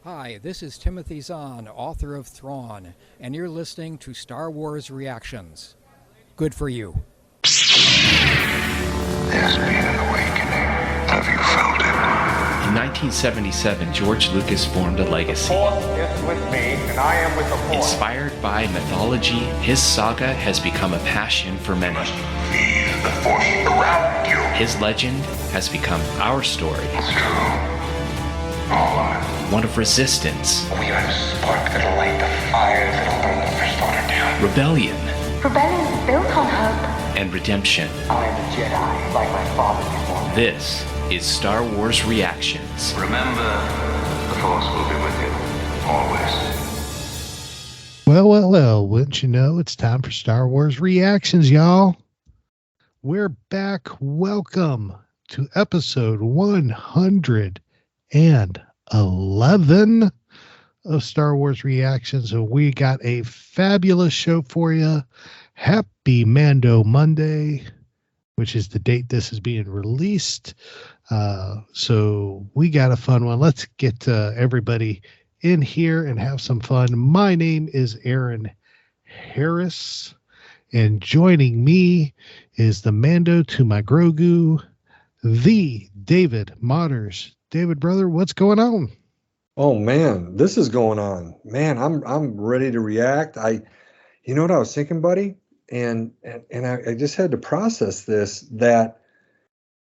Hi, this is Timothy Zahn, author of Thrawn, and you're listening to Star Wars Reactions. Good for you. There's been an awakening. Have you felt it? In 1977, George Lucas formed a legacy. The Force is with me, and I am with the Force. Inspired by mythology, his saga has become a passion for many. Feel the Force around you. His legend has become our story. It's true. All of it. One of resistance. We are the spark that'll light the fire that'll burn the First Order down. Rebellion. Rebellion is built on hope. And redemption. I am a Jedi, like my father before me. This is Star Wars Reactions. Remember, the Force will be with you. Always. Well, wouldn't you know, it's time for Star Wars Reactions, y'all. We're back. Welcome to episode 111 of Star Wars Reactions. And we got a fabulous show for you. Happy Mando Monday, which is the date this is being released. So we got a fun one. Let's get everybody in here and have some fun. My name is Aaron Harris, and joining me is the Mando to my Grogu, the David Motters. David, brother, what's going on? Oh man, this is going on. Man, I'm ready to react. You know what I was thinking, buddy? And I just had to process this, that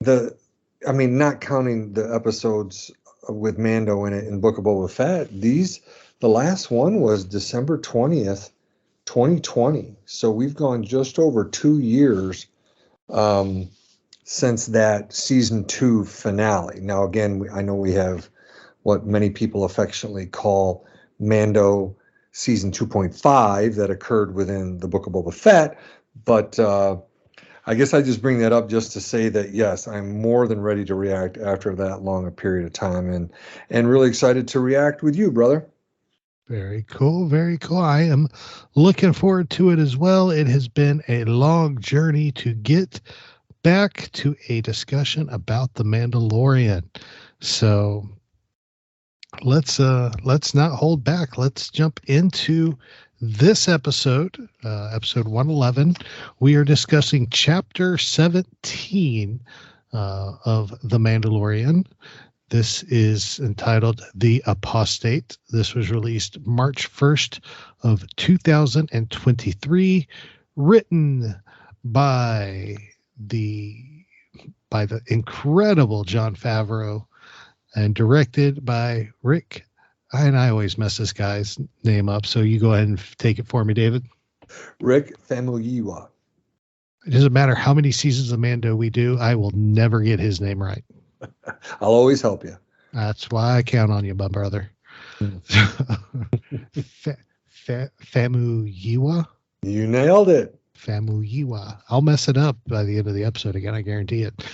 not counting the episodes with Mando in it in Book of Boba Fett, the last one was December 20th, 2020. So we've gone just over 2 years since that season 2 finale. Now, again, I know we have what many people affectionately call Mando season 2.5 that occurred within the Book of Boba Fett. But I guess I just bring that up just to say that, yes, I'm more than ready to react after that long a period of time, and really excited to react with you, brother. Very cool. Very cool. I am looking forward to it as well. It has been a long journey to get back to a discussion about the Mandalorian. So let's not hold back. Let's jump into this episode, episode 111. We are discussing chapter 17 of The Mandalorian. This is entitled The Apostate. This was released March 1st of 2023, written by the incredible Jon Favreau and directed by Rick. And I always mess this guy's name up, so you go ahead and take it for me, David. Rick Famuyiwa. It doesn't matter how many seasons of Mando we do, I will never get his name right. I'll always help you. That's why I count on you, my brother. Famuyiwa? You nailed it. Famuyiwa. I'll mess it up by the end of the episode again, I guarantee it.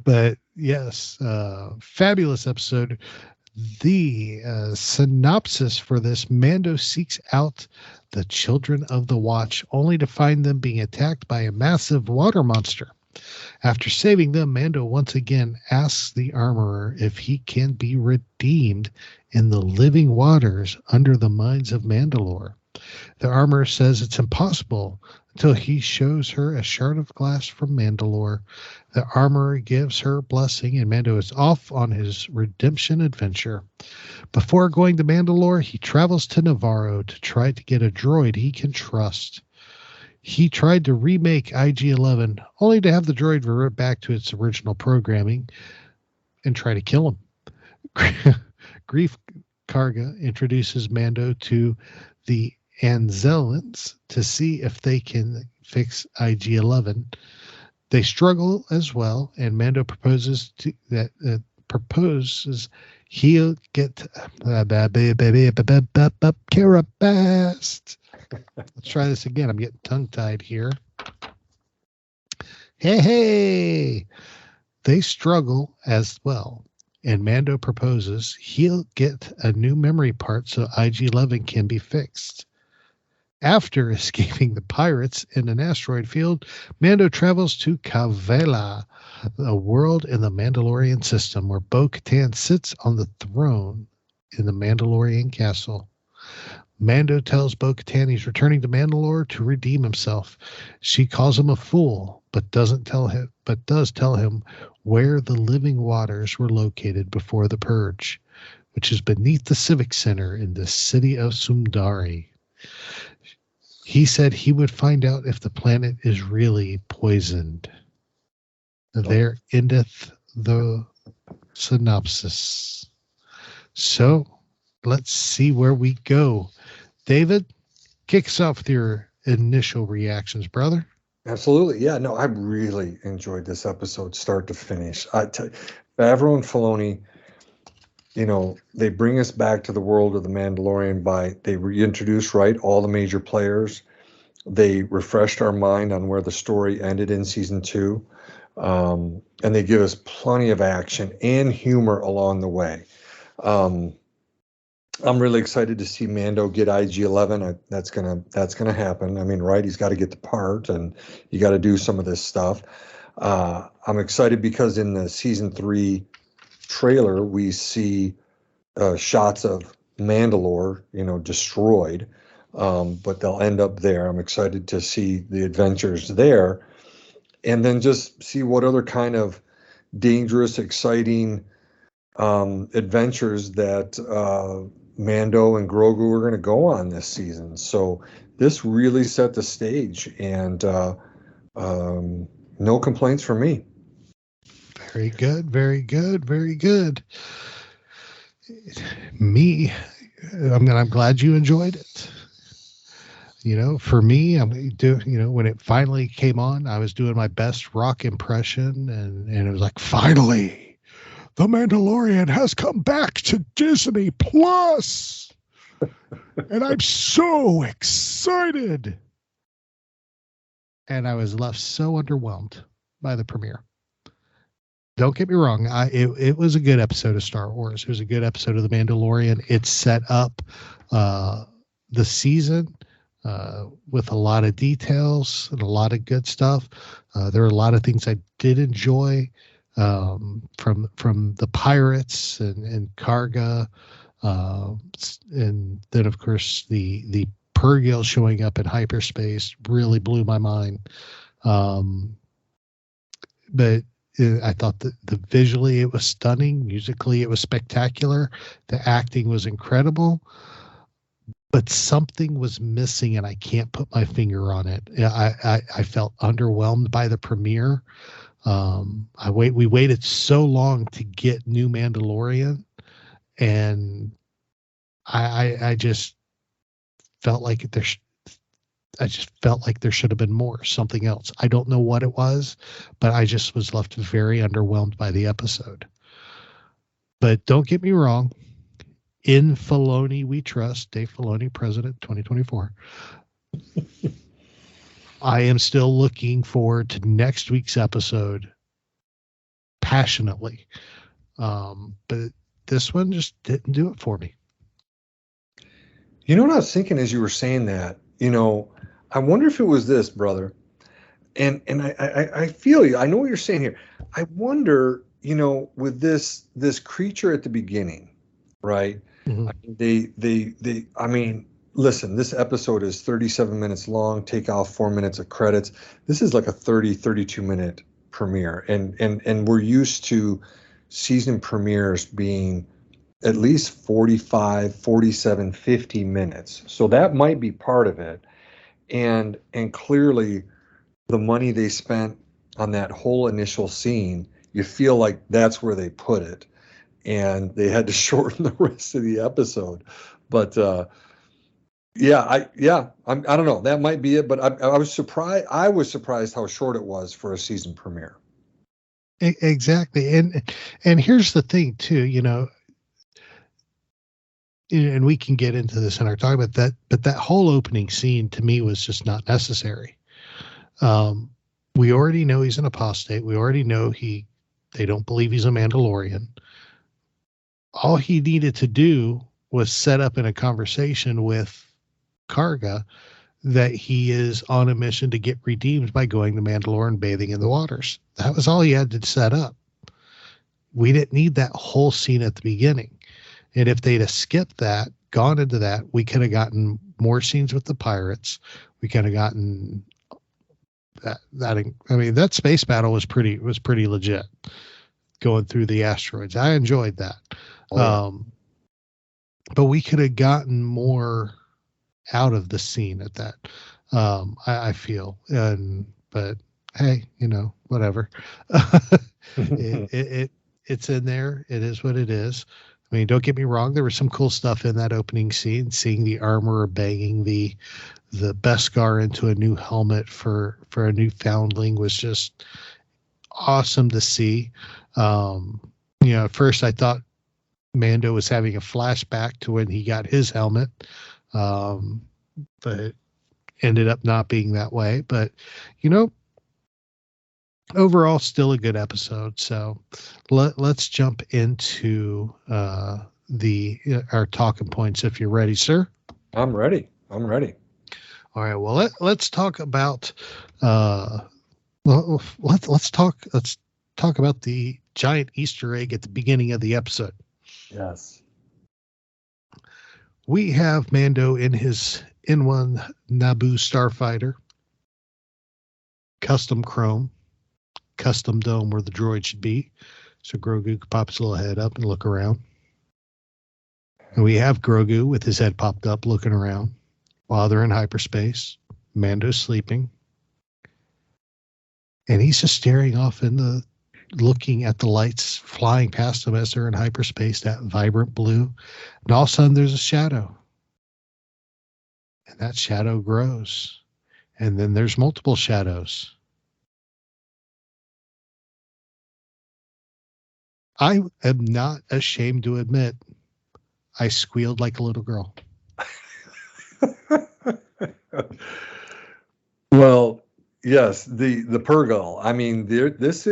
But yes, fabulous episode. The synopsis for this: Mando seeks out the Children of the Watch, only to find them being attacked by a massive water monster. After saving them, Mando once again asks the armorer if he can be redeemed in the living waters under the mines of Mandalore. The armorer says it's impossible until he shows her a shard of glass from Mandalore. The armorer gives her blessing, and Mando is off on his redemption adventure. Before going to Mandalore, he travels to Navarro to try to get a droid he can trust. He tried to remake IG-11, only to have the droid revert back to its original programming and try to kill him. Grief Karga introduces Mando to the Anzellans to see if they can fix IG-11. They struggle as well, and Mando proposes he'll get Carabast. Let's try this again. I'm getting tongue-tied here. Hey! They struggle as well, and Mando proposes he'll get a new memory part so IG-11 can be fixed. After escaping the pirates in an asteroid field, Mando travels to Kavela, a world in the Mandalorian system where Bo-Katan sits on the throne in the Mandalorian castle. Mando tells Bo-Katan he's returning to Mandalore to redeem himself. She calls him a fool, but does tell him where the living waters were located before the purge, which is beneath the Civic Center in the city of Sundari. He said he would find out if the planet is really poisoned. There endeth the synopsis. So let's see where we go. David, kick us off with your initial reactions, brother. Absolutely. Yeah, no, I really enjoyed this episode start to finish. Favreau and Filoni, they bring us back to the world of the Mandalorian they reintroduce, right, all the major players. They refreshed our mind on where the story ended in season 2. And they give us plenty of action and humor along the way. I'm really excited to see Mando get IG-11. That's gonna happen. I mean, right? He's got to get the part, and you got to do some of this stuff. I'm excited because in the season 3 trailer we see shots of Mandalore, destroyed, but they'll end up there. I'm excited to see the adventures there, and then just see what other kind of dangerous, exciting adventures that Mando and Grogu are going to go on this season. So this really set the stage, and no complaints from me. Very good, very good, very good. Me, I'm glad you enjoyed it. For me, when it finally came on, I was doing my best rock impression, and it was like, finally, The Mandalorian has come back to Disney Plus, and I'm so excited. And I was left so underwhelmed by the premiere. Don't get me wrong. It was a good episode of Star Wars. It was a good episode of The Mandalorian. It set up the season with a lot of details and a lot of good stuff. There were a lot of things I did enjoy from the pirates and Karga, and then of course the Purgil showing up in hyperspace really blew my mind. But I thought that visually it was stunning. Musically, it was spectacular. The acting was incredible. But something was missing, and I can't put my finger on it. I felt underwhelmed by the premiere. We waited so long to get new Mandalorian, and I just felt like there should have been more, something else. I don't know what it was, but I just was left very underwhelmed by the episode. But don't get me wrong. In Filoni we trust. Dave Filoni, President 2024. I am still looking forward to next week's episode passionately. But this one just didn't do it for me. You know what I was thinking as you were saying that? I wonder if it was this, brother. And I feel you. I know what you're saying here. I wonder, with this creature at the beginning, right? Mm-hmm. I mean, listen, this episode is 37 minutes long, take off 4 minutes of credits. This is like a 32 minute premiere. And we're used to season premieres being at least 45, 47, 50 minutes. So that might be part of it. And clearly the money they spent on that whole initial scene, you feel like that's where they put it. And they had to shorten the rest of the episode. But I don't know. That might be it. But I was surprised. I was surprised how short it was for a season premiere. Exactly. And here's the thing too, and we can get into this in our talk about that, but that whole opening scene to me was just not necessary. We already know he's an apostate. We already know they don't believe he's a Mandalorian. All he needed to do was set up in a conversation with Karga that he is on a mission to get redeemed by going to Mandalore and bathing in the waters. That was all he had to set up. We didn't need that whole scene at the beginning. And if they'd have skipped that, gone into that, we could have gotten more scenes with the pirates. We could have gotten that space battle was pretty legit, going through the asteroids. I enjoyed that. But we could have gotten more out of the scene at that. I feel, but hey, whatever. It's in there. It is what it is. I mean, don't get me wrong. There was some cool stuff in that opening scene. Seeing the armorer banging the Beskar into a new helmet for a new foundling was just awesome to see. At first I thought Mando was having a flashback to when he got his helmet, but it ended up not being that way. But overall, still a good episode. So let's jump into our talking points. If you're ready, sir. I'm ready. All right. Well, let's talk about let's talk about the giant Easter egg at the beginning of the episode. Yes. We have Mando in his N1 Naboo starfighter, custom chrome, custom dome where the droid should be, so Grogu could pop his little head up and look around. And we have Grogu with his head popped up looking around while they're in hyperspace. Mando's sleeping. And he's just staring off looking at the lights flying past him as they're in hyperspace, that vibrant blue. And all of a sudden there's a shadow. And that shadow grows. And then there's multiple shadows. I am not ashamed to admit I squealed like a little girl. Well, yes, the Purrgil. I mean, this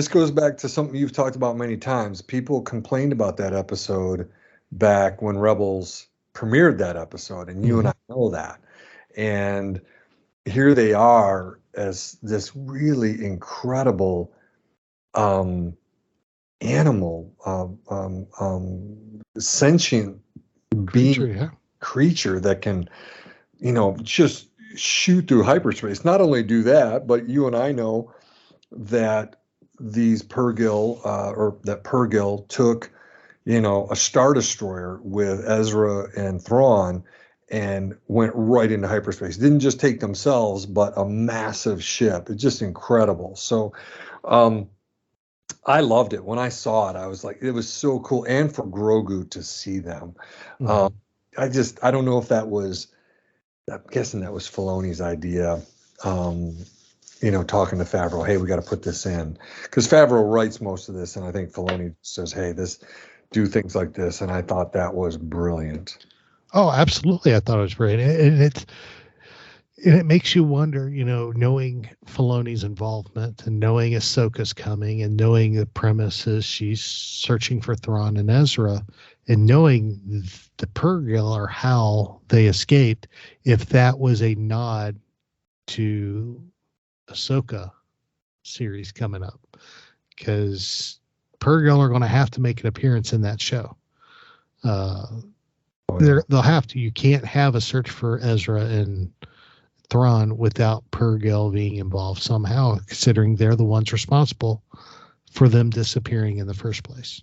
goes back to something you've talked about many times. People complained about that episode back when Rebels premiered that episode, and you and I know that. And here they are as this really incredible animal, sentient creature that can, just shoot through hyperspace. Not only do that, but you and I know that these Purrgil, or that Purrgil took, a Star Destroyer with Ezra and Thrawn and went right into hyperspace. Didn't just take themselves, but a massive ship. It's just incredible. So, I loved it. When I saw it, I was like, it was so cool. And for Grogu to see them. I don't know if that was, I'm guessing that was Filoni's idea, talking to Favreau, hey, we got to put this in. Because Favreau writes most of this, and I think Filoni says, hey, do things like this. And I thought that was brilliant. Oh, absolutely. I thought it was great. And it makes you wonder, knowing Filoni's involvement and knowing Ahsoka's coming and knowing the premises, she's searching for Thrawn and Ezra, and knowing the Purrgil or how they escaped, if that was a nod to Ahsoka series coming up, because Purrgil are going to have to make an appearance in that show. They'll have to. You can't have a search for Ezra and Thrawn without Purrgil being involved somehow, considering they're the ones responsible for them disappearing in the first place.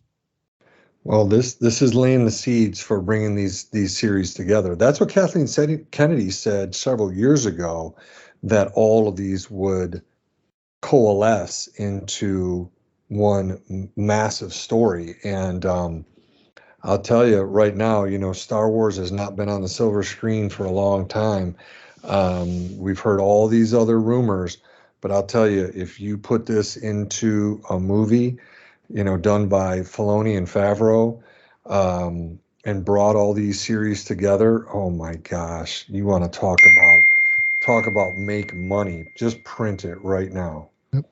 Well, this is laying the seeds for bringing these series together. That's what Kathleen Kennedy said several years ago, that all of these would coalesce into one massive story. And I'll tell you right now, Star Wars has not been on the silver screen for a long time. We've heard all these other rumors, but I'll tell you, if you put this into a movie, done by Filoni and Favreau, and brought all these series together, oh my gosh, you want to talk about make money. Just print it right now. Yep.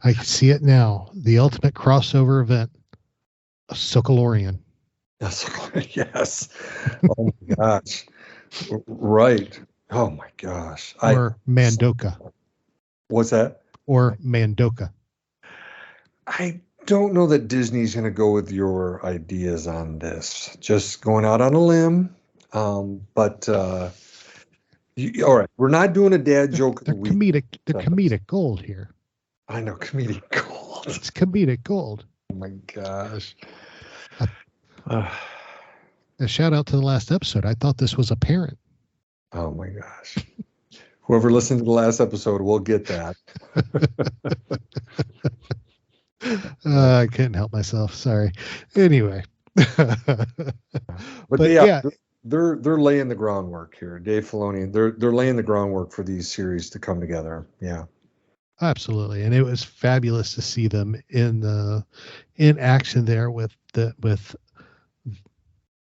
I can see it now. The ultimate crossover event, Ahsokalorian. Yes. Oh my gosh. Right. Oh my gosh. Or Mandoka. What's that? Or Mandoka. I don't know that Disney's going to go with your ideas on this. Just going out on a limb. But all right, we're not doing a dad joke of the week. They're comedic gold here. I know, comedic gold. It's comedic gold. Oh my gosh. A shout out to the last episode. I thought this was a parent. Oh my gosh. Whoever listened to the last episode will get that. I couldn't help myself. Sorry. Anyway. but yeah, they're laying the groundwork here. Dave Filoni, they're laying the groundwork for these series to come together. Yeah. Absolutely. And it was fabulous to see them in action there with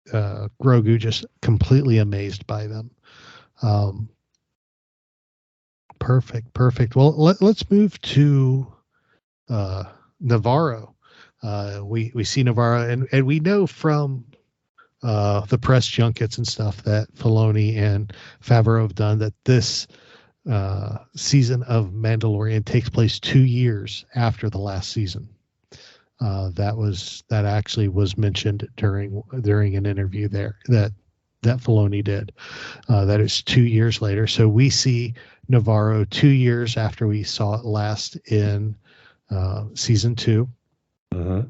Grogu, just completely amazed by them. Perfect. Well, let's move to Navarro. We see Navarro, and we know from the press junkets and stuff that Filoni and Favreau have done that this season of Mandalorian takes place 2 years after the last season. That actually was mentioned during an interview there that Filoni did. That is 2 years later. So we see Navarro 2 years after we saw it last in season 2. Mm-hmm.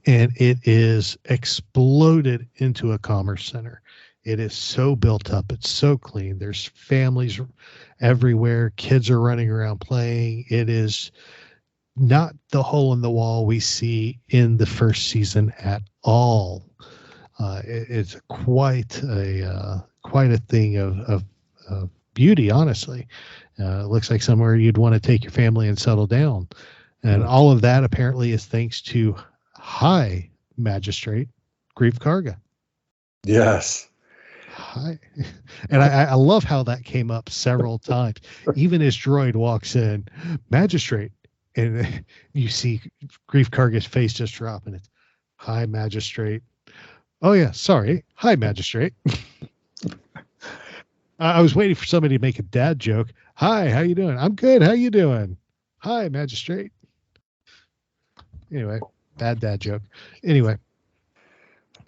And it is exploded into a commerce center. It is so built up. It's so clean. There's families everywhere. Kids are running around playing. It is not the hole in the wall we see in the first season at all. It's quite a thing of beauty, honestly. It looks like somewhere you'd want to take your family and settle down. And all of that apparently is thanks to High Magistrate Grief Karga. Yes. Hi. And I love how that came up several times. Even as droid walks in, Magistrate, and you see Grief Karga's face just drop, and it's High Magistrate. Oh yeah, sorry. Hi Magistrate. I was waiting for somebody to make a dad joke. Hi, how you doing? I'm good. How you doing? Hi Magistrate. Anyway, bad dad joke. Anyway.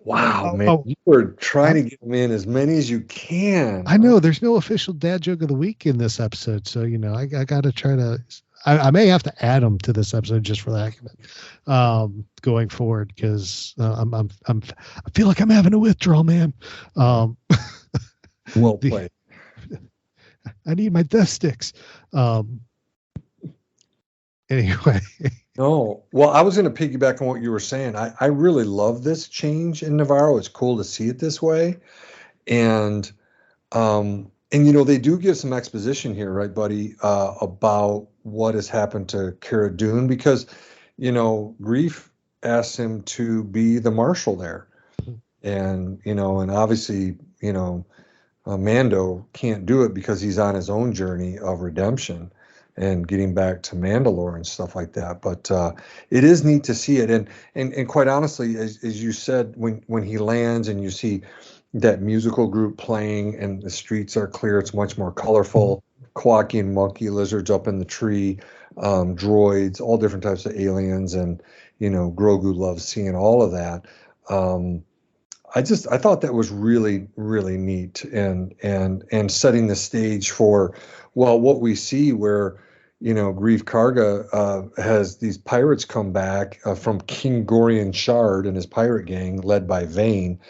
Wow, man. You were trying to get them in as many as you can. I know there's no official dad joke of the week in this episode. So, I got to try to, I may have to add them to this episode just for the heck of it, going forward. Cause I feel like I'm having a withdrawal, man. Well played. I need my death sticks. Anyway. No, well, I was going to piggyback on what you were saying. I really love this change in Navarro. It's cool to see it this way, and they do give some exposition here, right, buddy, about what has happened to Cara Dune, because Grief asked him to be the marshal there, and and obviously Mando can't do it because he's on his own journey of redemption and getting back to Mandalore and stuff like that. But it is neat to see it. And quite honestly, as you said, when he lands and you see that musical group playing and the streets are clear, it's much more colorful, quacking monkey lizards up in the tree, droids, all different types of aliens. And, Grogu loves seeing all of that. I thought that was really, really neat and setting the stage for, what we see where, Grief Karga has these pirates come back from King Gorian Shard and his pirate gang led by Vane.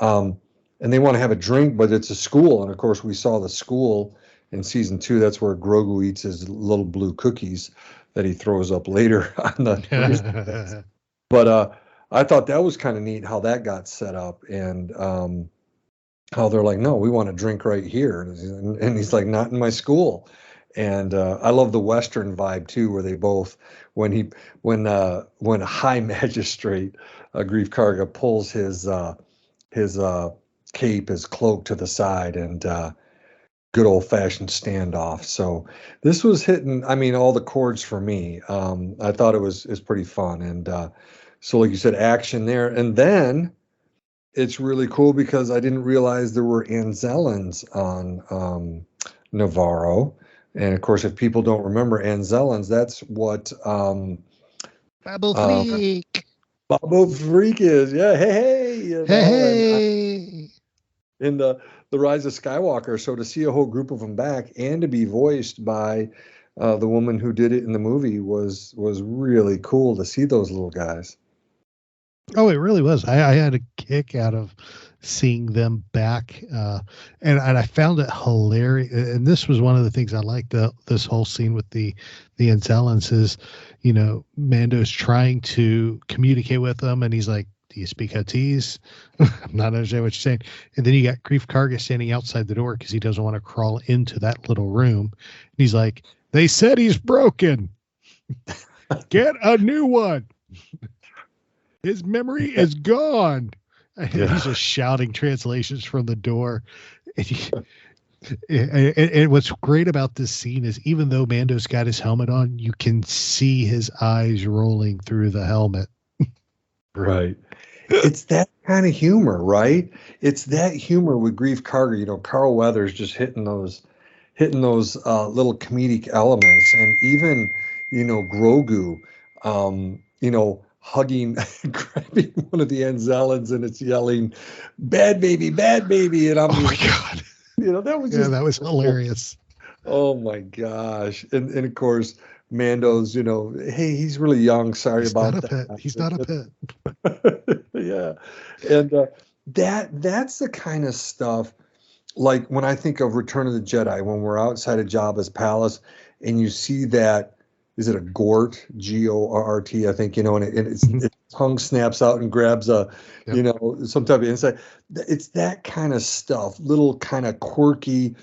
And they want to have a drink, but it's a school. And of course, we saw the school in season 2. That's where Grogu eats his little blue cookies that he throws up later on the. But I thought that was kind of neat how that got set up, and how they're like, no, we want to drink right here. And he's like, not in my school. And I love the Western vibe too, where they both, when High Magistrate Grief Karga pulls his cape, his cloak to the side, and good old fashioned standoff. So this was hitting, all the chords for me. I thought it was pretty fun. And so like you said, action there. And then it's really cool because I didn't realize there were Anzellans on Navarro. And of course, if people don't remember Anzellans, that's what Babel Freak. Babo Freak is. Yeah, hey, you know, Hey. in the Rise of Skywalker. So to see a whole group of them back and to be voiced by the woman who did it in the movie was really cool to see those little guys. Oh, it really was. I had a kick out of seeing them back, and I found it hilarious. And this was one of the things I liked. This whole scene with the Anzellans is, you know, Mando's trying to communicate with them, and he's like, "Do you speak Huttese?" I'm not understanding what you're saying. And then you got Grief Karga standing outside the door because he doesn't want to crawl into that little room. And he's like, "They said he's broken. Get a new one. His memory is gone." And he's just shouting translations from the door. And what's great about this scene is even though Mando's got his helmet on, you can see his eyes rolling through the helmet. Right. It's that kind of humor, right? It's that humor with Grief Karga. You know, Carl Weathers just hitting those little comedic elements, and even, you know, Grogu, you know, hugging, grabbing one of the Anzellans, and it's yelling, bad baby," and I'm, oh my god, you know, that was just, that was hilarious. Oh my gosh. And of course, Mando's, you know, hey, he's really young. Sorry He's about not a that. pet. He's not a pet. Yeah. And that's the kind of stuff, like when I think of Return of the Jedi, when we're outside of Jabba's palace and you see that, is it a Gort, Gorrt, I think, you know, and its tongue snaps out and grabs a, you know, some type of insect. It's that kind of stuff, little kind of quirky,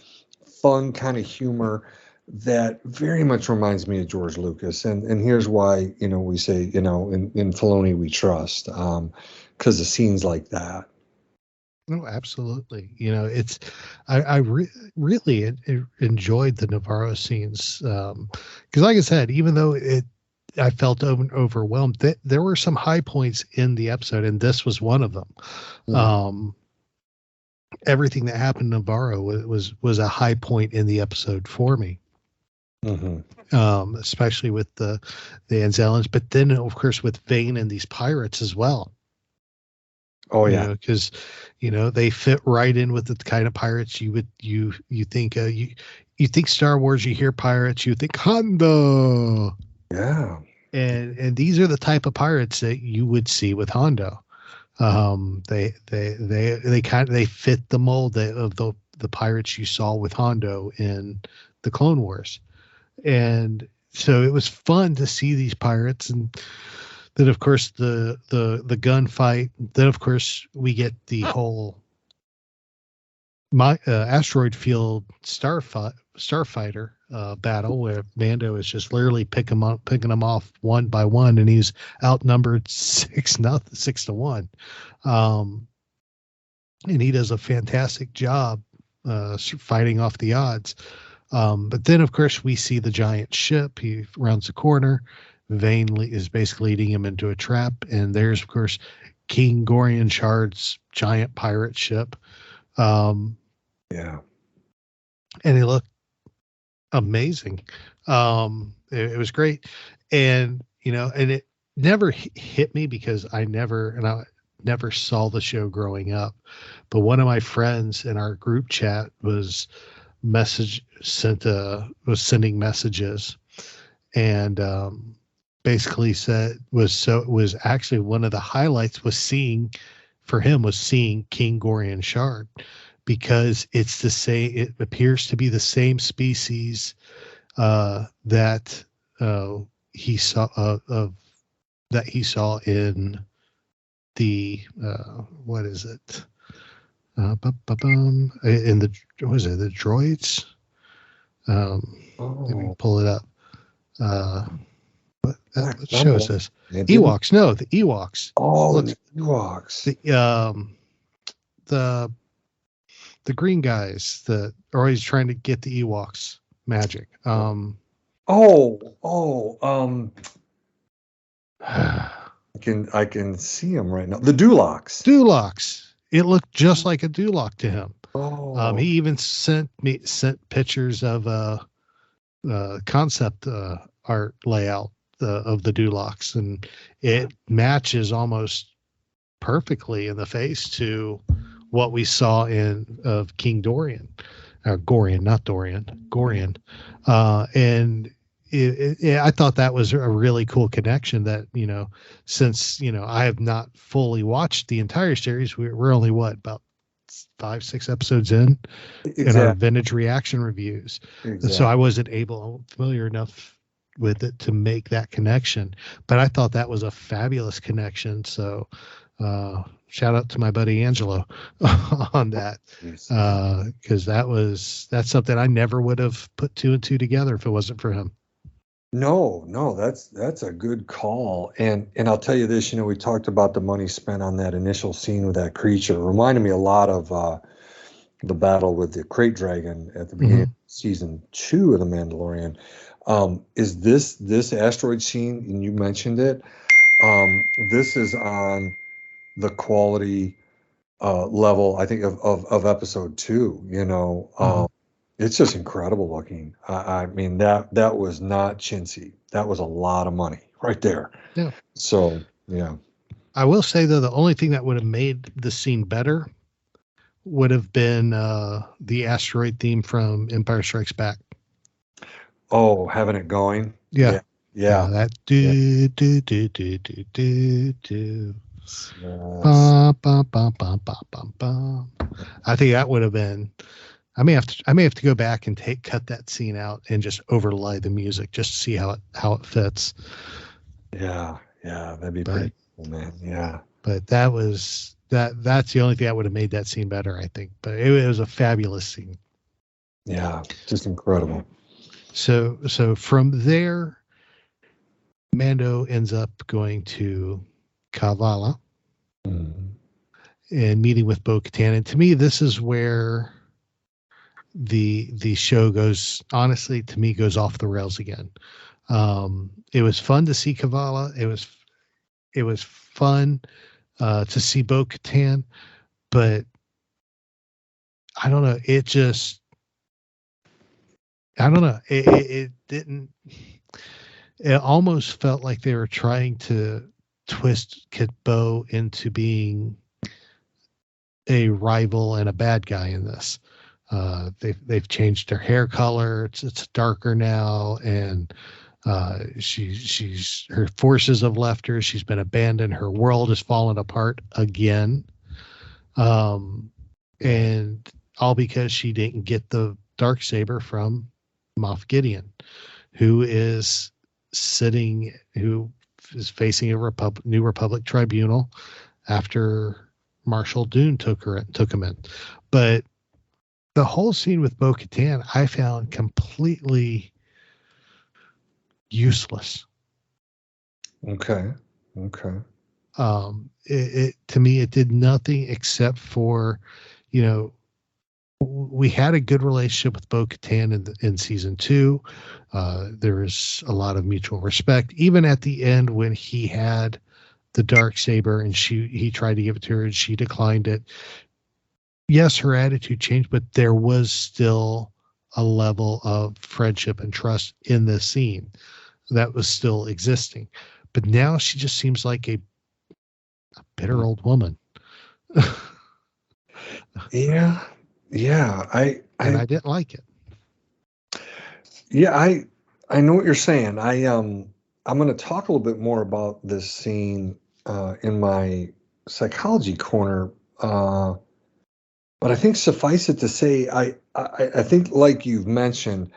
fun kind of humor that very much reminds me of George Lucas. And here's why, you know, we say, you know, in Filoni we trust, because of scenes like that. No, absolutely. You know, it's I really enjoyed the Navarro scenes because, like I said, even though I felt overwhelmed, there were some high points in the episode, and this was one of them. Mm-hmm. Everything that happened in Navarro was a high point in the episode for me. Mm-hmm. Especially with the Anzellans, but then of course with Vane and these pirates as well. Oh yeah, because you know they fit right in with the kind of pirates you think you think Star Wars, you hear pirates, you think Hondo. Yeah, and these are the type of pirates that you would see with Hondo. They fit the mold of the pirates you saw with Hondo in the Clone Wars, and so it was fun to see these pirates. And then of course the gunfight. Then of course we get the whole asteroid field starfighter battle where Mando is just literally picking them off one by one, and he's outnumbered 6-1. And he does a fantastic job fighting off the odds. But then of course we see the giant ship. He rounds the corner. Vane is basically leading him into a trap, and there's of course King Gorian Shard's giant pirate ship. Yeah, and it looked amazing. It was great, and you know, and it never hit me because I never saw the show growing up. But one of my friends in our group chat was sending messages, and basically said was actually one of the highlights was seeing King Gorian Shard, because it's the same. It appears to be the same species that he saw in the what is it? In the the droids? Let me pull it up. What show is this? Ewoks. No, the Ewoks. Oh, look, the Ewoks. The green guys that are always trying to get the Ewoks magic. I can see him right now. The Dulocs. It looked just like a Duloc to him. Oh, He even sent pictures of concept art layout of the Dulocs, and it matches almost perfectly in the face to what we saw of King Dorian, or Gorian, not Dorian, Gorian, and I thought that was a really cool connection. That since I have not fully watched the entire series, we're only about 5-6 episodes in our vintage reaction reviews. exactly. So I wasn't familiar enough with it to make that connection, but I thought that was a fabulous connection. So shout out to my buddy Angelo on that, because that's something I never would have put 2 and 2 together if it wasn't for him. No, that's a good call. And I'll tell you this, we talked about the money spent on that initial scene with that creature. It reminded me a lot of the battle with the Crate Dragon at the beginning of season 2 of The Mandalorian. Is this asteroid scene, and you mentioned it, this is on the quality level, I think, of episode 2, It's just incredible looking. I mean, that was not chintzy. That was a lot of money right there. Yeah. So, yeah. I will say, though, the only thing that would have made the scene better would have been the asteroid theme from Empire Strikes Back. Oh, having it going. Yeah. Yeah. That do. Yes. Bum, bum, bum, bum, bum, bum, bum. I think that would have been. I may have to go back and cut that scene out and just overlay the music just to see how it fits. Yeah, that'd be pretty cool, man. Yeah. But that's the only thing that would have made that scene better, I think. But it was a fabulous scene. Yeah, just incredible. So from there, Mando ends up going to Kavala and meeting with Bo-Katan. And to me, this is where the show goes off the rails again. It was fun to see Kavala. It was fun to see Bo-Katan, but I don't know. It didn't. It almost felt like they were trying to twist Kit Bo into being a rival and a bad guy in this. They've changed her hair color. It's darker now, and she's her forces have left her. She's been abandoned. Her world has fallen apart again, and all because she didn't get the Darksaber from Moff Gideon, who is facing a New Republic tribunal after Marshal Dune took him in. But the whole scene with Bo-Katan I found completely useless. Okay. It to me, it did nothing except for, we had a good relationship with Bo-Katan in season 2. There was a lot of mutual respect. Even at the end when he had the Darksaber and he tried to give it to her and she declined it. Yes, her attitude changed, but there was still a level of friendship and trust in this scene that was still existing. But now she just seems like a bitter old woman. Yeah. I didn't like it. Yeah, I know what you're saying. I'm going to talk a little bit more about this scene in my psychology corner. But I think suffice it to say, I think, like you've mentioned,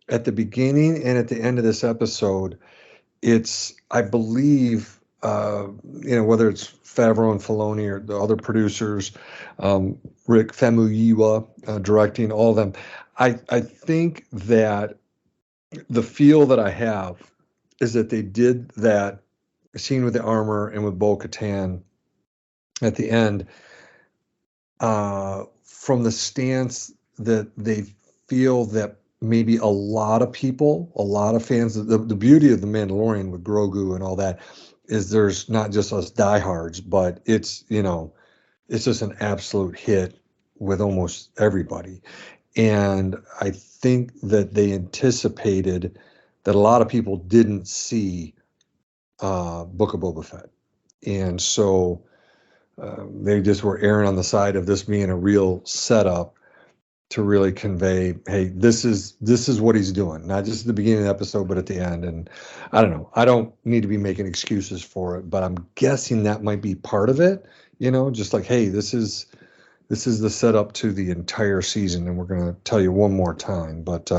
at the beginning and at the end of this episode, it's, I believe, whether it's Favreau and Filoni or the other producers, Rick Famuyiwa directing, all of them, I think that the feel that I have is that they did that scene with the armor and with Bo-Katan at the end from the stance that they feel that maybe a lot of people, a lot of fans, the beauty of The Mandalorian with Grogu and all that is there's not just us diehards, but it's, it's just an absolute hit with almost everybody. And I think that they anticipated that a lot of people didn't see Book of Boba Fett. And so they just were erring on the side of this being a real setup to really convey, hey, this is what he's doing, not just at the beginning of the episode, but at the end. And I don't know. I don't need to be making excuses for it, but I'm guessing that might be part of it. Just like, hey, this is the setup to the entire season, and we're going to tell you one more time. But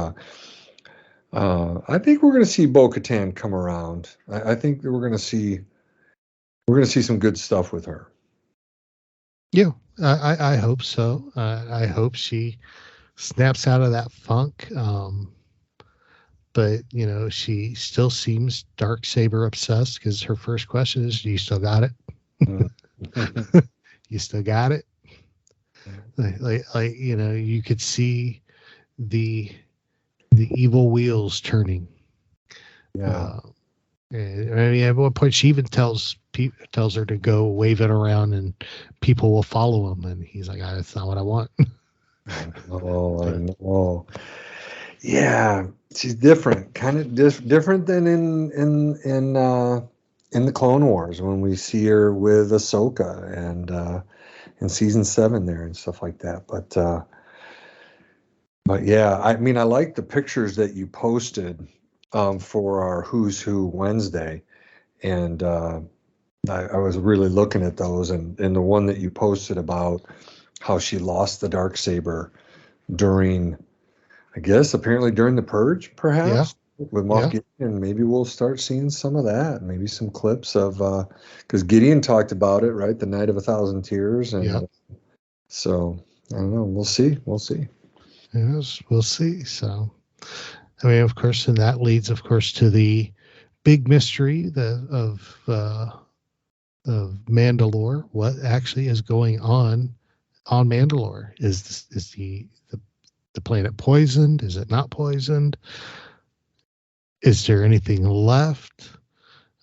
I think we're going to see Bo-Katan come around. I think that we're going to see some good stuff with her. Yeah, I hope so. I hope she snaps out of that funk. But she still seems Darksaber obsessed, because her first question is, "Do you still got it? You still got it?" Like you could see the evil wheels turning. Yeah. And at one point she even tells her to go wave it around and people will follow him, and he's like, "That's not what I want." I know. Yeah, she's different, kind of different than in the Clone Wars, when we see her with Ahsoka and in season 7 there and stuff like that. But yeah, I mean, I like the pictures that you posted for our Who's Who Wednesday, and I was really looking at those, and the one that you posted about how she lost the Darksaber during, I guess, apparently during the Purge, perhaps, with Moff Gideon. Maybe we'll start seeing some of that, maybe some clips of, because Gideon talked about it, right? The Night of 1,000 Tears. And so, I don't know. We'll see. Yes, we'll see. So, I mean, of course, and that leads, of course, to the big mystery of Mandalore. What actually is going on Mandalore? Is the planet poisoned? Is it not poisoned? Is there anything left?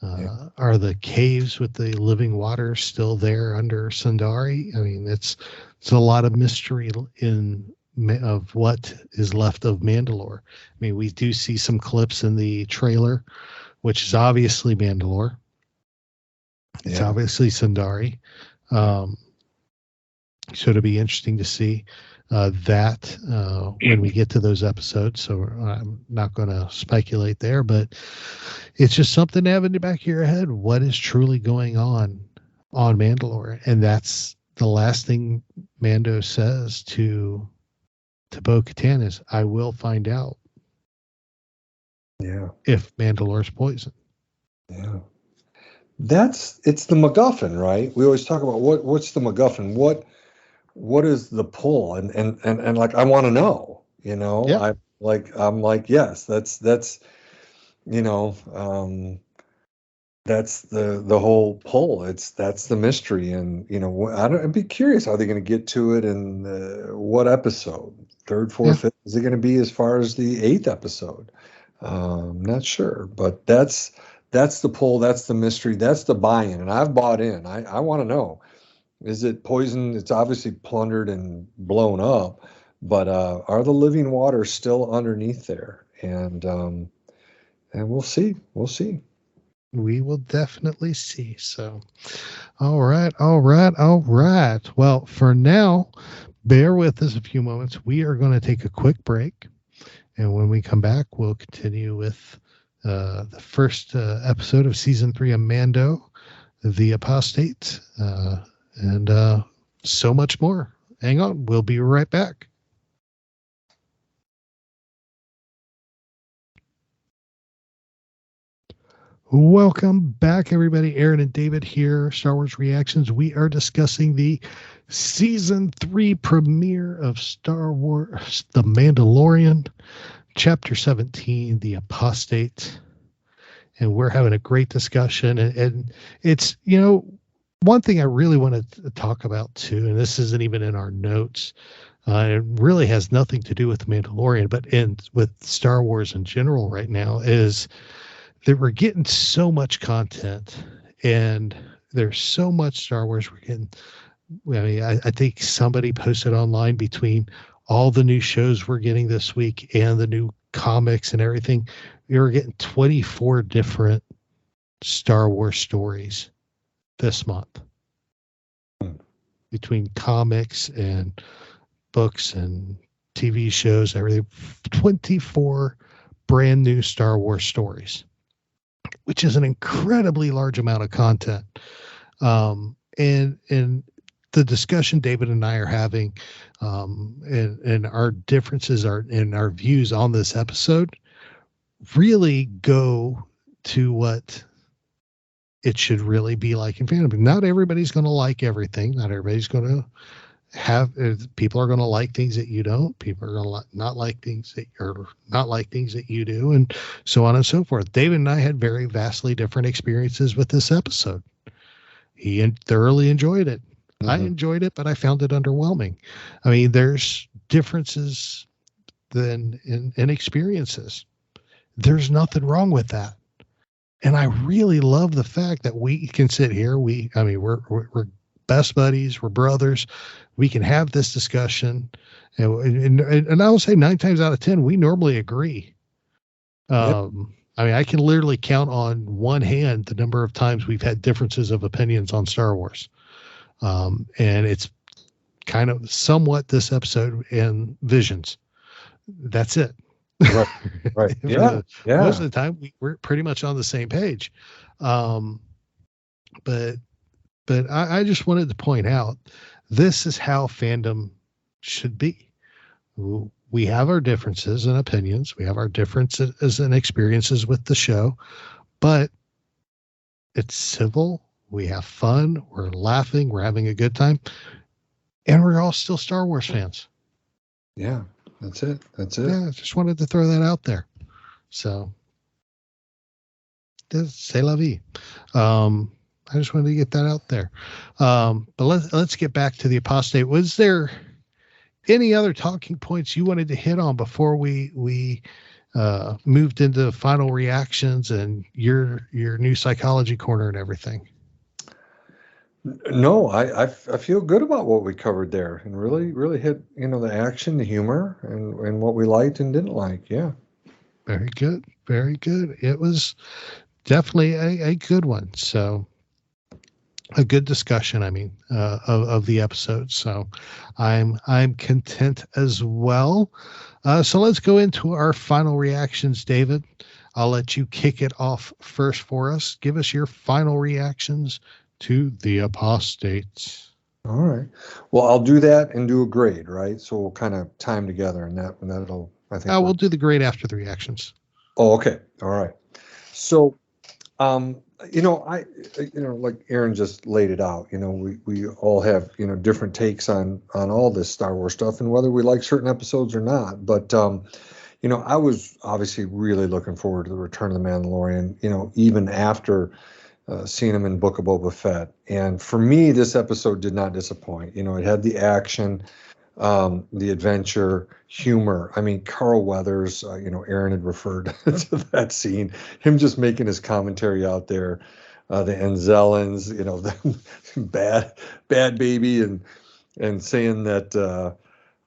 Are the caves with the living water still there under Sundari? I mean, it's a lot of mystery of what is left of Mandalore. I mean, we do see some clips in the trailer, which is obviously Mandalore. It's obviously Sundari. So it'll be interesting to see that when we get to those episodes. So I'm not going to speculate there, but it's just something to have in the back of your head. What is truly going on Mandalore? And that's the last thing Mando says to Bo-Katan is, "I will find out if Mandalore's poison." Yeah. It's the MacGuffin, right? We always talk about what's the MacGuffin? What is the pull? And like, I want to know, I'm like, yes, that's that's the whole pull. That's the mystery. And, I'd be curious, are they going to get to it in what episode? 3rd, 4th, 5th? Is it going to be as far as the 8th episode? I'm not sure, but that's the pull. That's the mystery. That's the buy-in. And I've bought in. I want to know, is it poison? It's obviously plundered and blown up, but are the living waters still underneath there? And we'll see. We will definitely see. So, all right. Well, for now, bear with us a few moments. We are going to take a quick break. And when we come back, we'll continue with the first episode of season 3 of Mando, the Apostate, and so much more. Hang on. We'll be right back. Welcome back, everybody. Aaron and David here, Star Wars Reactions. We are discussing the season 3 premiere of Star Wars, The Mandalorian, chapter 17, The Apostate. And we're having a great discussion. And it's, one thing I really want to talk about too, and this isn't even in our notes, it really has nothing to do with The Mandalorian, but with Star Wars in general right now, is that we're getting so much content, and there's so much Star Wars. We're getting I think somebody posted online between all the new shows we're getting this week and the new comics and everything, we were getting 24 different Star Wars stories this month between comics and books and TV shows, everything. 24 brand new Star Wars stories, which is an incredibly large amount of content. And the discussion David and I are having, and our differences are in our views on this episode really go to what it should really be like in fandom. Not everybody's going to like everything. Not everybody's going to have, people are going to like things that you don't. People are going to not like things that you're not like things that you do, and so on and so forth. David and I had very vastly different experiences with this episode. He thoroughly enjoyed it. I enjoyed it, but I found it underwhelming. I mean, there's differences in experiences. There's nothing wrong with that. And I really love the fact that we can sit here. We're best buddies. We're brothers. We can have this discussion. And I will say 9 times out of 10, we normally agree. I can literally count on one hand the number of times we've had differences of opinions on Star Wars. And it's kind of somewhat this episode and Visions. That's it. Right. Yeah. Most of the time we're pretty much on the same page. But I just wanted to point out, this is how fandom should be. We have our differences and opinions. We have our differences and experiences with the show, but it's civil. We have fun. We're laughing. We're having a good time. And we're all still Star Wars fans. Yeah, that's it. Yeah, I just wanted to throw that out there. So, c'est la vie. I just wanted to get that out there. But let's get back to the Apostate. Was there any other talking points you wanted to hit on before we moved into final reactions and your new psychology corner and everything? No, I feel good about what we covered there, and really hit, the action, the humor, and what we liked and didn't like. Yeah. Very good. Very good. It was definitely a good one. So a good discussion, of the episode. So I'm content as well. So let's go into our final reactions, David. I'll let you kick it off first for us. Give us your final reactions to the Apostates. All right. Well, I'll do that and do a grade, right? So we'll kind of time together, and that'll, I think. We'll do the grade after the reactions. Oh, okay. All right. So, like Aaron just laid it out, we all have, different takes on all this Star Wars stuff and whether we like certain episodes or not. But, I was obviously really looking forward to the Return of the Mandalorian, even after seeing him in Book of Boba Fett. And for me, this episode did not disappoint. It had the action, the adventure, humor. I mean, Carl Weathers, Aaron had referred to that scene, him just making his commentary out there, the Enzellans, the bad baby, and saying that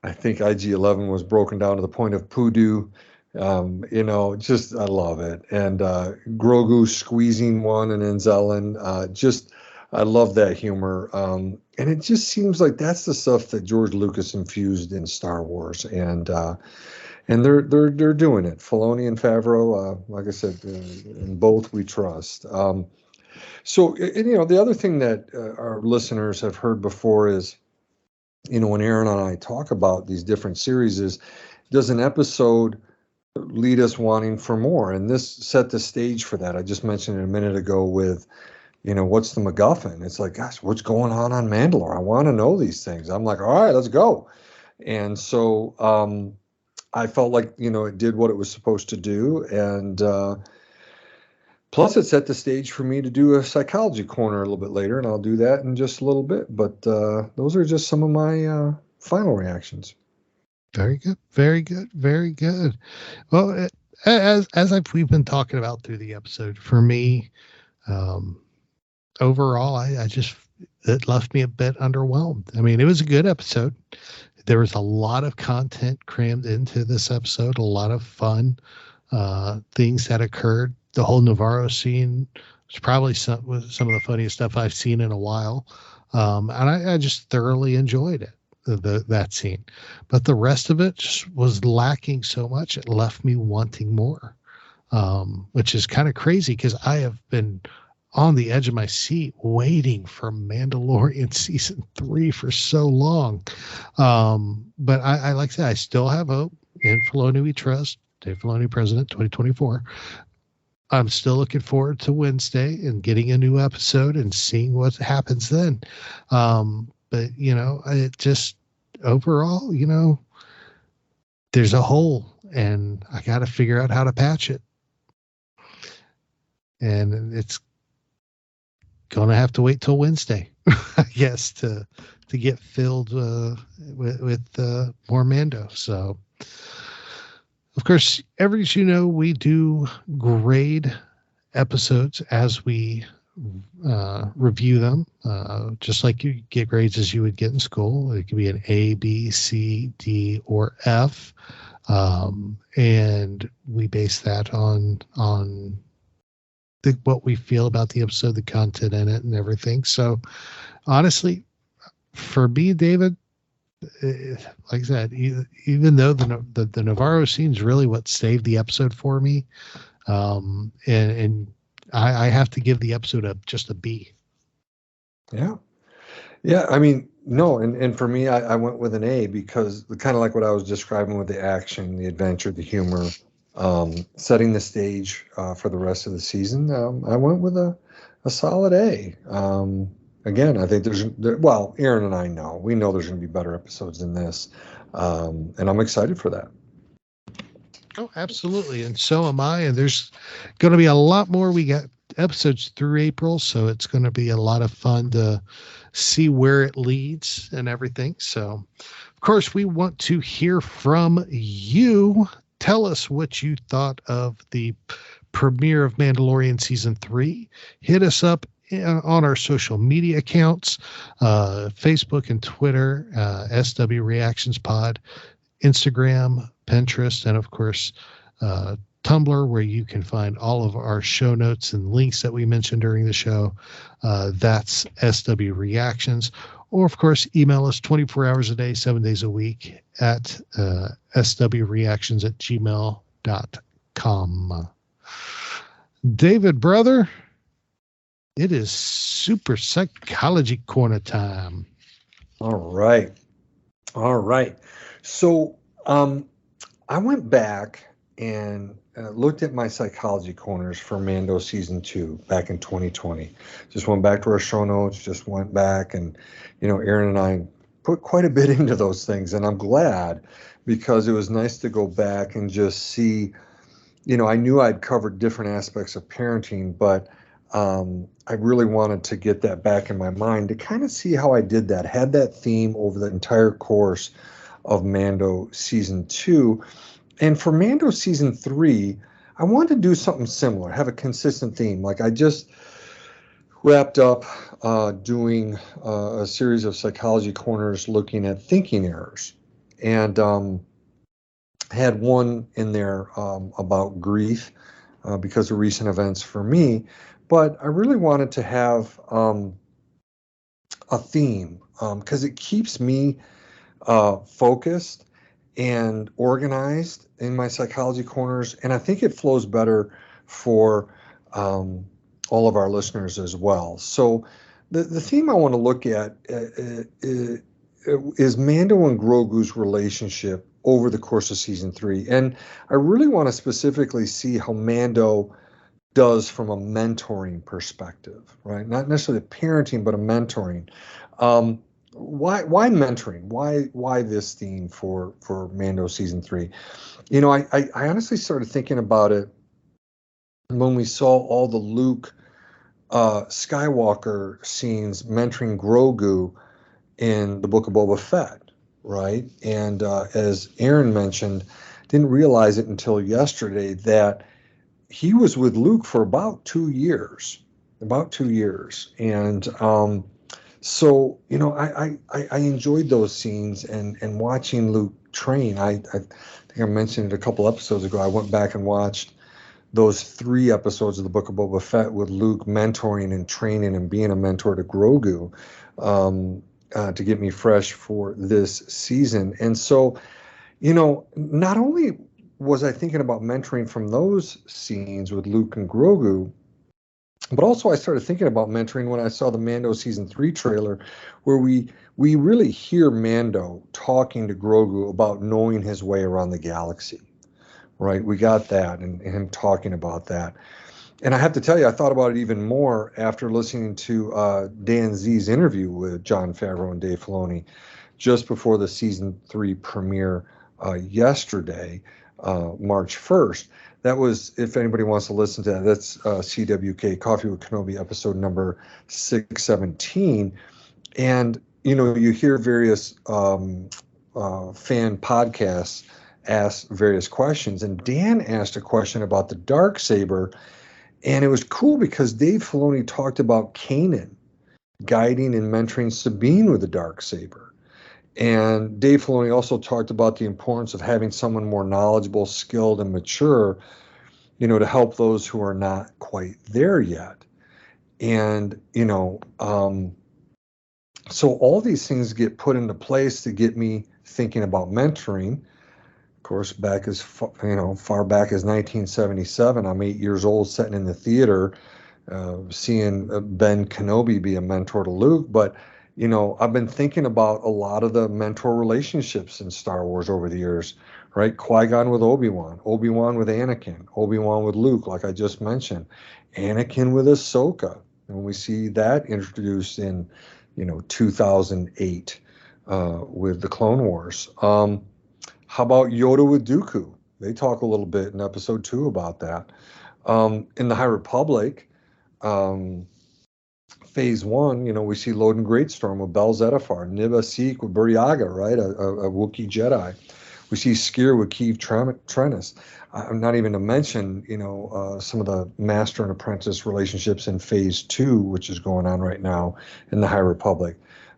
I think IG-11 was broken down to the point of poodoo. Just, I love it. And Grogu squeezing one and Enzellan, I love that humor. And it just seems like that's the stuff that George Lucas infused in Star Wars. And they're doing it. Filoni and Favreau, like I said, in both we trust. So, the other thing that our listeners have heard before is, when Aaron and I talk about these different series, is does an episode lead us wanting for more? And this set the stage for that. I just mentioned it a minute ago with, what's the MacGuffin? It's like, gosh, what's going on Mandalore? I want to know these things. I'm like, all right, let's go. And so I felt like, it did what it was supposed to do. And plus it set the stage for me to do a psychology corner a little bit later, and I'll do that in just a little bit. But those are just some of my final reactions. Very good. Very good. Very good. Well, we've been talking about through the episode, for me, overall, it left me a bit underwhelmed. I mean, it was a good episode. There was a lot of content crammed into this episode, a lot of fun things that occurred. The whole Navarro scene was probably some of the funniest stuff I've seen in a while. And I just thoroughly enjoyed it, that scene. But the rest of it just was lacking so much, it left me wanting more, which is kind of crazy because I have been on the edge of my seat waiting for Mandalorian season 3 for so long. But I like I said, I still have hope. In Filoni we trust. Dave Filoni, President 2024. I'm still looking forward to Wednesday and getting a new episode and seeing what happens then. But, it just overall, there's a hole and I got to figure out how to patch it. And it's going to have to wait till Wednesday, I guess, to get filled with more Mando. So, of course, as you know, we do grade episodes as we review them, just like you get grades as you would get in school. It could be an A, B, C, D, or F, and we base that on what we feel about the episode, the content in it, and everything. So, honestly, for me, David, like I said, even though the Navarro scene is really what saved the episode for me, and I have to give the episode just a B. Yeah. I mean, no, and for me, I went with an A because kind of like what I was describing with the action, the adventure, the humor, setting the stage for the rest of the season. I went with a solid A. Again, I think Aaron and I know. We know there's going to be better episodes than this. And I'm excited for that. Oh, absolutely. And so am I. And there's going to be a lot more. We got episodes through April, so it's going to be a lot of fun to see where it leads and everything. So, of course, we want to hear from you. Tell us what you thought of the premiere of Mandalorian Season 3. Hit us up on our social media accounts, Facebook and Twitter, SW Reactions Pod, Instagram, Pinterest, and of course, Tumblr, where you can find all of our show notes and links that we mentioned during the show. That's SW Reactions. Or, of course, email us 24 hours a day, 7 days a week at swreactions@gmail.com. David, brother, it is Super Psychology Corner time. All right. So I went back and looked at my psychology corners for Mando Season 2 back in 2020. Just went back to our show notes, just went back and, Aaron and I put quite a bit into those things. And I'm glad because it was nice to go back and just see, I knew I'd covered different aspects of parenting, but I really wanted to get that back in my mind to kind of see how I did that, had that theme over the entire course of Mando Season 2. And for Mando Season 3, I wanted to do something similar, have a consistent theme. Like I just wrapped up doing a series of psychology corners looking at thinking errors. And had one in there about grief because of recent events for me. But I really wanted to have a theme because it keeps me focused and organized in my psychology corners. And I think it flows better for all of our listeners as well. So the theme I want to look at is Mando and Grogu's relationship over the course of Season 3. And I really want to specifically see how Mando does from a mentoring perspective, right? Not necessarily parenting, but a mentoring. Why mentoring? Why this theme for Mando Season 3? I honestly started thinking about it when we saw all the Luke Skywalker scenes mentoring Grogu in the Book of Boba Fett, right? And as Aaron mentioned, didn't realize it until yesterday that he was with Luke for about 2 years. And So, I enjoyed those scenes and watching Luke train. I think I mentioned it a couple episodes ago. I went back and watched those 3 episodes of the Book of Boba Fett with Luke mentoring and training and being a mentor to Grogu, to get me fresh for this season. And so, not only was I thinking about mentoring from those scenes with Luke and Grogu, but also I started thinking about mentoring when I saw the Mando season 3 trailer, where we really hear Mando talking to Grogu about knowing his way around the galaxy, right? We got that, and him talking about that. And I have to tell you, I thought about it even more after listening to Dan Z's interview with Jon Favreau and Dave Filoni just before the season 3 premiere yesterday, March 1st. That was, if anybody wants to listen to that, that's CWK, Coffee with Kenobi, episode number 617. And, you hear various fan podcasts ask various questions. And Dan asked a question about the Darksaber. And it was cool because Dave Filoni talked about Kanan guiding and mentoring Sabine with the Darksaber. And Dave Filoni also talked about the importance of having someone more knowledgeable, skilled, and mature, to help those who are not quite there yet. And, so all these things get put into place to get me thinking about mentoring. Of course, back as far back as 1977, I'm 8 years old, sitting in the theater, seeing Ben Kenobi be a mentor to Luke. But I've been thinking about a lot of the mentor relationships in Star Wars over the years, right? Qui-Gon with Obi-Wan, Obi-Wan with Anakin, Obi-Wan with Luke, like I just mentioned, Anakin with Ahsoka, and we see that introduced in 2008 with the Clone Wars. How about Yoda with Dooku? They talk a little bit in episode 2 about that. In the High Republic, Phase 1, we see Loden Greatstorm with Bel Zettifar, Niba Seek with Buryaga, right, a Wookiee Jedi. We see Skier with Keeve Trennis. I'm not even to mention, some of the master and apprentice relationships in Phase 2, which is going on right now in the High Republic.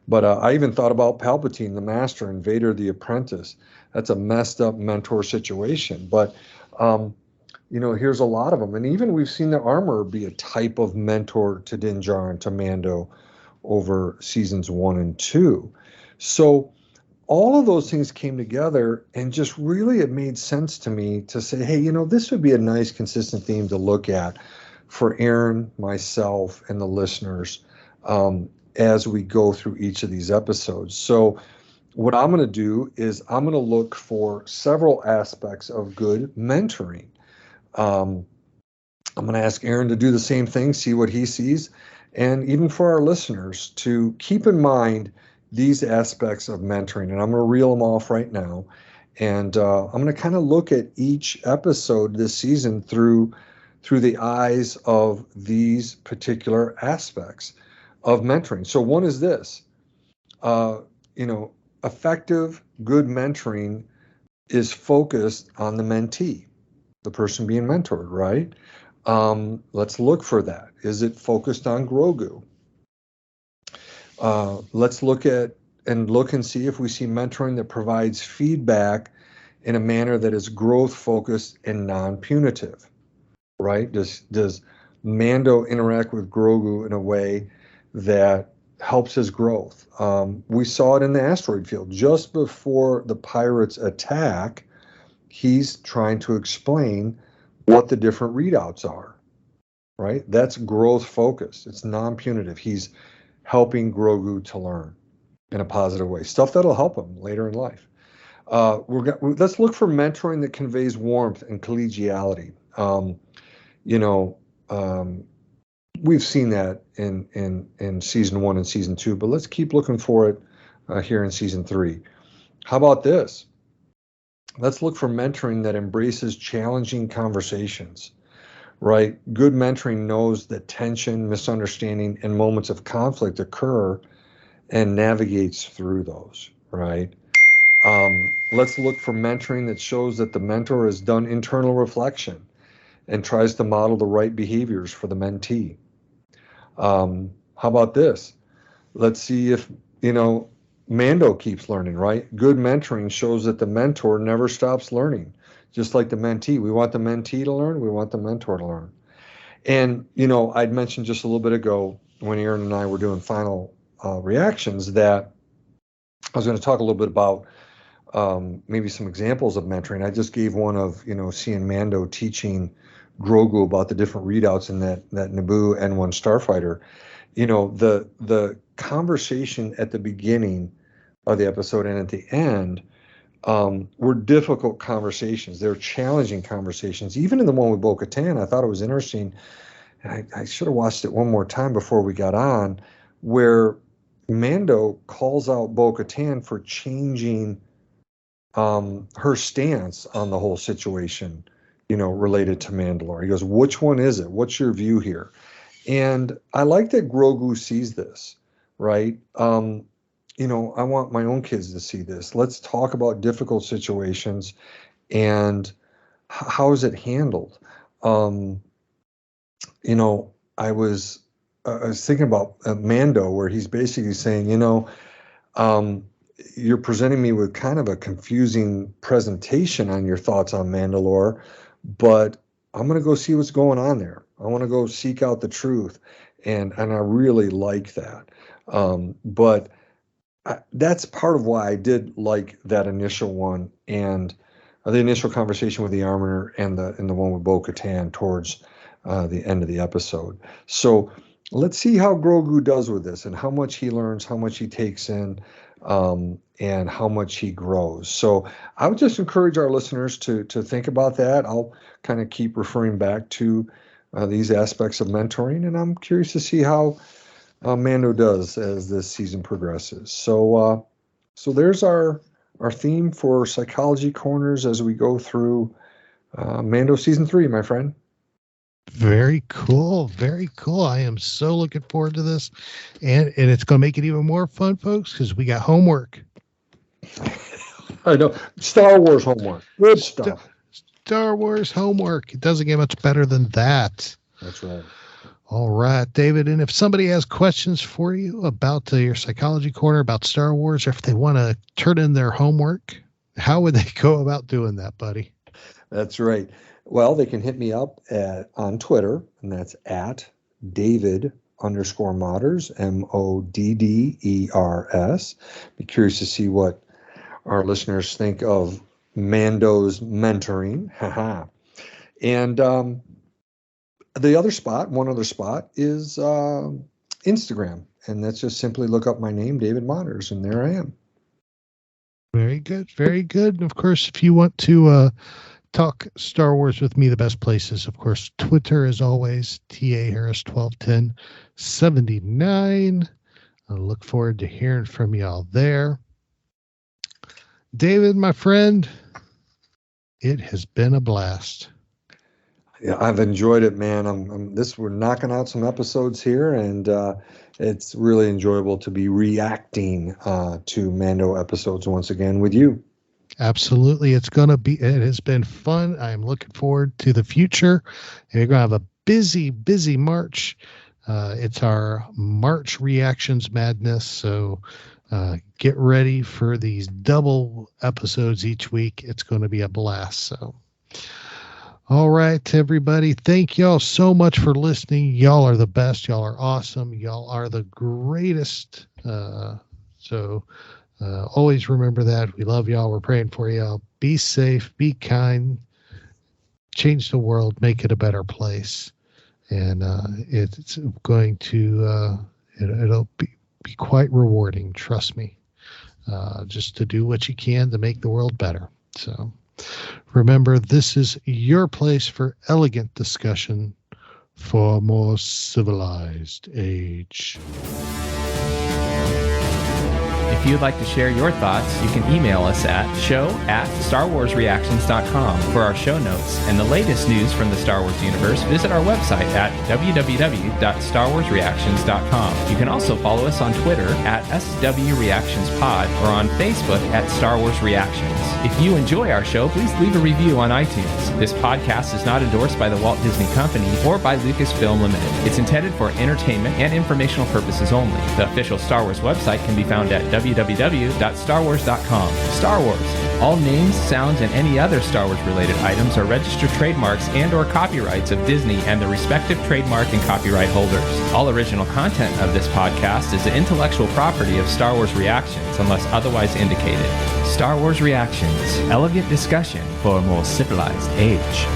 But I even thought about Palpatine, the master, and Vader, the apprentice. That's a messed up mentor situation. But, here's a lot of them. And even we've seen the armorer be a type of mentor to Din Djarin, to Mando, over seasons 1 and 2. So all of those things came together, and just really it made sense to me to say, hey, this would be a nice consistent theme to look at for Aaron, myself, and the listeners as we go through each of these episodes. So what I'm going to do is I'm going to look for several aspects of good mentoring. I'm going to ask Aaron to do the same thing, see what he sees, and even for our listeners to keep in mind these aspects of mentoring. And I'm going to reel them off right now. And I'm going to kind of look at each episode this season through the eyes of these particular aspects of mentoring. So one is this, effective, good mentoring is focused on the mentee, the person being mentored, right? Let's look for that. Is it focused on Grogu? Let's look and see if we see mentoring that provides feedback in a manner that is growth focused and non-punitive, right? Does Mando interact with Grogu in a way that helps his growth? We saw it in the asteroid field just before the pirates attack. He's trying to explain what the different readouts are, right? That's growth focused. It's non-punitive. He's helping Grogu to learn in a positive way, stuff that'll help him later in life. Let's look for mentoring that conveys warmth and collegiality. We've seen that in season 1 and season 2, but let's keep looking for it here in season 3. How about this? Let's look for mentoring that embraces challenging conversations, right? Good mentoring knows that tension, misunderstanding, and moments of conflict occur and navigates through those, right? Let's look for mentoring that shows that the mentor has done internal reflection and tries to model the right behaviors for the mentee. How about this? Let's see if, Mando keeps learning, right? Good mentoring shows that the mentor never stops learning, just like the mentee. We want the mentee to learn. We want the mentor to learn. And, I'd mentioned just a little bit ago when Aaron and I were doing final reactions that I was going to talk a little bit about maybe some examples of mentoring. I just gave one of, seeing Mando teaching Grogu about the different readouts in that Naboo N1 starfighter. The conversation at the beginning of the episode and at the end were difficult conversations. They're challenging conversations. Even in the one with Bo-Katan, I thought it was interesting. And I should have watched it one more time before we got on, where Mando calls out Bo-Katan for changing her stance on the whole situation, related to Mandalore. He goes, which one is it? What's your view here? And I like that Grogu sees this, right? I want my own kids to see this. Let's talk about difficult situations and how is it handled? I was thinking about Mando, where he's basically saying, you're presenting me with kind of a confusing presentation on your thoughts on Mandalore, but I'm going to go see what's going on there. I want to go seek out the truth. And I really like that. But that's part of why I did like that initial one, and the initial conversation with the armorer and the one with Bo-Katan towards the end of the episode. So let's see how Grogu does with this and how much he learns, how much he takes in, and how much he grows. So I would just encourage our listeners to think about that. I'll kind of keep referring back to these aspects of mentoring, and I'm curious to see how Mando does as this season progresses. So there's our theme for Psychology Corners as we go through Mando Season 3, my friend. Very cool. Very cool. I am so looking forward to this. And it's going to make it even more fun, folks, because we got homework. I know. Star Wars homework. Good stuff. Star Wars homework. It doesn't get much better than that. That's right. All right, David. And if somebody has questions for you about your Psychology Corner, about Star Wars, or if they want to turn in their homework, how would they go about doing that, buddy? That's right. Well, they can hit me up on Twitter, and that's at David_Modders, MODDERS. Be curious to see what our listeners think of Mando's mentoring. And one other spot is Instagram. And that's just simply look up my name, David Modders, and there I am. Very good. Very good. And of course, if you want to talk Star Wars with me, the best places, of course, Twitter, as always, TA Harris 121079. I look forward to hearing from y'all there. David, my friend, it has been a blast. Yeah, I've enjoyed it, man. We're knocking out some episodes here, and it's really enjoyable to be reacting to Mando episodes once again with you. Absolutely. It has been fun. I'm looking forward to the future. And we're going to have a busy March. It's our March reactions madness. So get ready for these double episodes each week. It's going to be a blast. So, all right, everybody. Thank y'all so much for listening. Y'all are the best. Y'all are awesome. Y'all are the greatest. Always remember that. We love y'all. We're praying for y'all. Be safe. Be kind. Change the world. Make it a better place. And it's going to it'll be quite rewarding. Trust me. Just to do what you can to make the world better. So remember, this is your place for elegant discussion for a more civilized age. If If you would like to share your thoughts, you can email us at show@starwarsreactions.com. For our show notes and the latest news from the Star Wars universe, visit our website at www.starwarsreactions.com. You can also follow us on Twitter at SWReactionsPod or on Facebook at Star Wars Reactions. If you enjoy our show, please leave a review on iTunes. This podcast is not endorsed by the Walt Disney Company or by Lucasfilm Limited. It's intended for entertainment and informational purposes only. The official Star Wars website can be found at www.starwars.com. Star Wars. All names, sounds, and any other Star Wars related items are registered trademarks and or copyrights of Disney and the respective trademark and copyright holders. All original content of this podcast is the intellectual property of Star Wars Reactions unless otherwise indicated. Star Wars Reactions. Elegant discussion for a more civilized age.